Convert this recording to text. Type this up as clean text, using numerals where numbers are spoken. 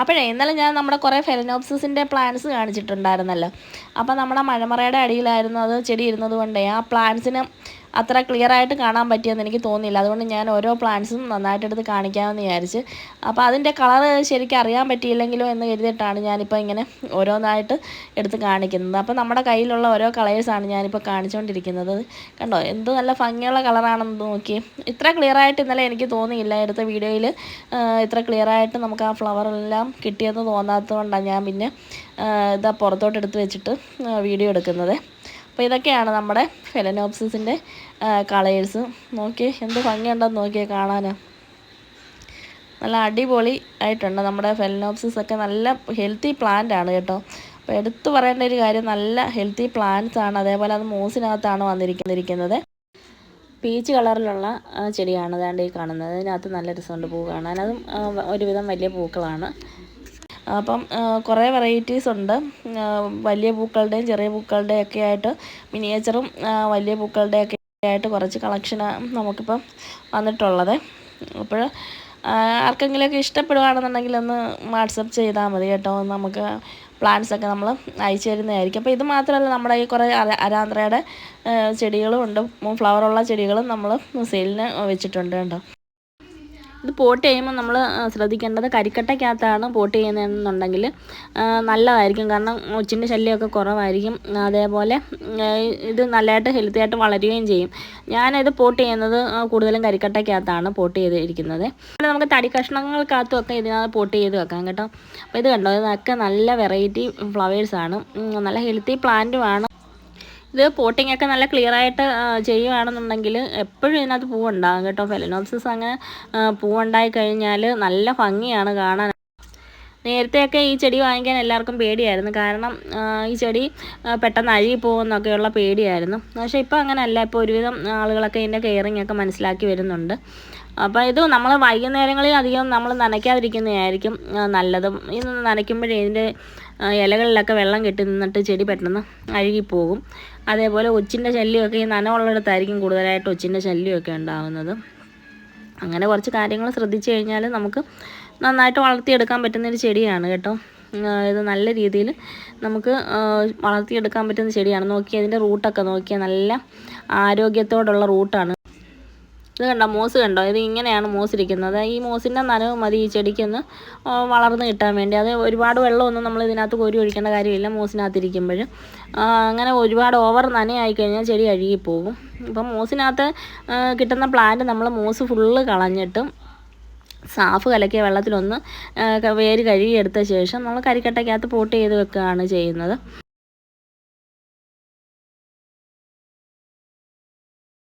അപ്പോഴേ ഇന്നലെ ഞാൻ നമ്മുടെ കുറേ ഫെലനോപ്സിസിൻ്റെ പ്ലാന്റ്സ് കാണിച്ചിട്ടുണ്ടായിരുന്നല്ലോ. അപ്പോൾ നമ്മുടെ മഴമറയുടെ അടിയിലായിരുന്നു അത് ചെടി ഇരുന്നത് കൊണ്ടേ ആ പ്ലാന്റ്സിന് അത്ര ക്ലിയറായിട്ട് കാണാൻ പറ്റിയെന്ന് എനിക്ക് തോന്നിയില്ല. അതുകൊണ്ട് ഞാൻ ഓരോ പ്ലാന്റ്സും നന്നായിട്ട് എടുത്ത് കാണിക്കാമെന്ന് വിചാരിച്ച്. അപ്പോൾ അതിൻ്റെ കളറ് ശരിക്കും അറിയാൻ പറ്റിയില്ലെങ്കിലോ എന്ന് കരുതിയിട്ടാണ് ഞാനിപ്പോൾ ഇങ്ങനെ ഓരോന്നായിട്ട് എടുത്ത് കാണിക്കുന്നത്. അപ്പോൾ നമ്മുടെ കയ്യിലുള്ള ഓരോ കളേഴ്സാണ് ഞാനിപ്പോൾ കാണിച്ചുകൊണ്ടിരിക്കുന്നത്. കണ്ടോ എന്ത് നല്ല ഭംഗിയുള്ള കളറാണെന്ന് നോക്കി. ഇത്ര ക്ലിയറായിട്ട് ഇന്നലെ എനിക്ക് തോന്നിയില്ല എടുത്ത വീഡിയോയിൽ. ഇത്ര ക്ലിയറായിട്ട് നമുക്ക് ആ ഫ്ലവറെല്ലാം കിട്ടിയെന്ന് തോന്നാത്തത് കൊണ്ടാണ് ഞാൻ പിന്നെ ഇതാ പുറത്തോട്ട് എടുത്ത് വെച്ചിട്ട് വീഡിയോ എടുക്കുന്നത്. അപ്പോൾ ഇതൊക്കെയാണ് നമ്മുടെ ഫെലനോപ്സിസിൻ്റെ കളേഴ്സ്. നോക്കി എന്ത് ഭംഗിയുണ്ടെന്ന് നോക്കിയേ കാണാൻ. നല്ല അടിപൊളി ആയിട്ടുണ്ട്. നമ്മുടെ ഫെലനോപ്സിസൊക്കെ നല്ല ഹെൽത്തി പ്ലാന്റ് ആണ് കേട്ടോ. അപ്പോൾ എടുത്തു പറയേണ്ട ഒരു കാര്യം നല്ല ഹെൽത്തി പ്ലാന്റ്സ് ആണ്. അതേപോലെ അത് മൂസിനകത്താണ് വന്നിരിക്കുന്നത്. പീച്ച് കളറിലുള്ള ചെടിയാണ് അതാണ്ട് ഈ കാണുന്നത്. ഇതിനകത്ത് നല്ല രസമുണ്ട് പൂ കാണാൻ. അതും ഒരുവിധം വലിയ പൂക്കളാണ്. അപ്പം കുറേ വെറൈറ്റീസ് ഉണ്ട്. വലിയ പൂക്കളുടെയും ചെറിയ പൂക്കളുടെയും ഒക്കെ ആയിട്ട് മിനിയേച്ചറും വലിയ പൂക്കളുടെയൊക്കെ ആയിട്ട് കുറച്ച് കളക്ഷനാണ് നമുക്കിപ്പം വന്നിട്ടുള്ളത്. അപ്പോൾ ആർക്കെങ്കിലുമൊക്കെ ഇഷ്ടപ്പെടുകയാണെന്നുണ്ടെങ്കിൽ ഒന്ന് വാട്സപ്പ് ചെയ്താൽ മതി കേട്ടോ. നമുക്ക് പ്ലാന്റ്സൊക്കെ നമ്മൾ അയച്ചു തരുന്നതായിരിക്കും. അപ്പോൾ ഇത് മാത്രമല്ല, നമ്മുടെ ഈ കുറേ അരാന്ത്രയുടെ ചെടികളും ഉണ്ട്. ഫ്ലവറുള്ള ചെടികളും നമ്മൾ സെയിലിന് വെച്ചിട്ടുണ്ട് കേട്ടോ. ഇത് പോട്ട് ചെയ്യുമ്പോൾ നമ്മൾ ശ്രദ്ധിക്കേണ്ടത് കരിക്കട്ടയ്ക്കകത്താണ് പോട്ട് ചെയ്യുന്നതെന്നുണ്ടെങ്കിൽ നല്ലതായിരിക്കും. കാരണം ഒച്ചിൻ്റെ ശല്യമൊക്കെ കുറവായിരിക്കും. അതേപോലെ ഇത് നല്ലതായിട്ട് ഹെൽത്തി ആയിട്ട് വളരുകയും ചെയ്യും. ഞാനിത് പോട്ട് ചെയ്യുന്നത് കൂടുതലും കരിക്കട്ടയ്ക്കകത്താണ് പോട്ട് ചെയ്തിരിക്കുന്നത്. പിന്നെ നമുക്ക് തടി കഷ്ണങ്ങൾക്കകത്തുമൊക്കെ ഇതിനകത്ത് പോട്ട് ചെയ്ത് വെക്കാം കേട്ടോ. അപ്പോൾ ഇത് കണ്ടോ, ഇതൊക്കെ നല്ല വെറൈറ്റി ഫ്ലവേഴ്സാണ്. നല്ല ഹെൽത്തി പ്ലാന്റുമാണ്. ഇത് പോട്ടിങ്ങൊക്കെ നല്ല ക്ലിയറായിട്ട് ചെയ്യുകയാണെന്നുണ്ടെങ്കിൽ എപ്പോഴും ഇതിനകത്ത് പൂവുണ്ടാകും കേട്ടോ. ഫെലനോപ്സിസ് അങ്ങനെ പൂവുണ്ടായി കഴിഞ്ഞാൽ നല്ല ഭംഗിയാണ് കാണാൻ. നേരത്തെയൊക്കെ ഈ ചെടി വാങ്ങിക്കാൻ എല്ലാവർക്കും പേടിയായിരുന്നു. കാരണം ഈ ചെടി പെട്ടെന്ന് അഴുകി പോകുമെന്നൊക്കെയുള്ള പേടിയായിരുന്നു. പക്ഷേ ഇപ്പോൾ അങ്ങനെയല്ല. ഇപ്പോൾ ഒരുവിധം ആളുകളൊക്കെ ഇതിൻ്റെ കെയറിങ് ഒക്കെ മനസ്സിലാക്കി വരുന്നുണ്ട്. അപ്പോൾ ഇത് നമ്മൾ വൈകുന്നേരങ്ങളിൽ അധികം നമ്മൾ നനയ്ക്കാതിരിക്കുന്നതായിരിക്കും നല്ലത്. ഇത് നനയ്ക്കുമ്പോഴേ ഇതിൻ്റെ ഇലകളിലൊക്കെ വെള്ളം കെട്ടി നിന്നിട്ട് ചെടി പെട്ടെന്ന് അഴുകിപ്പോകും. അതേപോലെ ഒച്ചിൻ്റെ ശല്യമൊക്കെ ഈ നനവുള്ളിടത്തായിരിക്കും കൂടുതലായിട്ട് ഒച്ചിൻ്റെ ശല്യമൊക്കെ ഉണ്ടാകുന്നത്. അങ്ങനെ കുറച്ച് കാര്യങ്ങൾ ശ്രദ്ധിച്ചു കഴിഞ്ഞാൽ നമുക്ക് നന്നായിട്ട് വളർത്തിയെടുക്കാൻ പറ്റുന്നൊരു ചെടിയാണ് കേട്ടോ. ഇത് നല്ല രീതിയിൽ നമുക്ക് വളർത്തിയെടുക്കാൻ പറ്റുന്ന ചെടിയാണ്. നോക്കിയാൽ ഇതിൻ്റെ റൂട്ടൊക്കെ നോക്കിയാൽ നല്ല ആരോഗ്യത്തോടുള്ള റൂട്ടാണ്. ഇത് കണ്ടോ, മോസ് കണ്ടോ, ഇത് ഇങ്ങനെയാണ് മോസ് ഇരിക്കുന്നത്. ഈ മോസിൻ്റെ നനവ് മതി ഈ ചെടിക്കൊന്ന് വളർന്ന് കിട്ടാൻ വേണ്ടി. അത് ഒരുപാട് വെള്ളമൊന്നും നമ്മൾ ഇതിനകത്ത് കോരി ഒഴിക്കേണ്ട കാര്യമില്ല മോസിനകത്തിരിക്കുമ്പോൾ. അങ്ങനെ ഒരുപാട് ഓവർ നനയായി കഴിഞ്ഞാൽ ചെടി അഴുകിപ്പോകും. ഇപ്പം മോസിനകത്ത് കിട്ടുന്ന പ്ലാന്റ് നമ്മൾ മോസ് ഫുള്ള് കളഞ്ഞിട്ട് സാഫ് കലക്കിയ വെള്ളത്തിലൊന്ന് വേര് കഴുകിയെടുത്ത ശേഷം നമ്മൾ കരിക്കട്ടയ്ക്കകത്ത് പോട്ട് ചെയ്ത് വെക്കുകയാണ് ചെയ്യുന്നത്.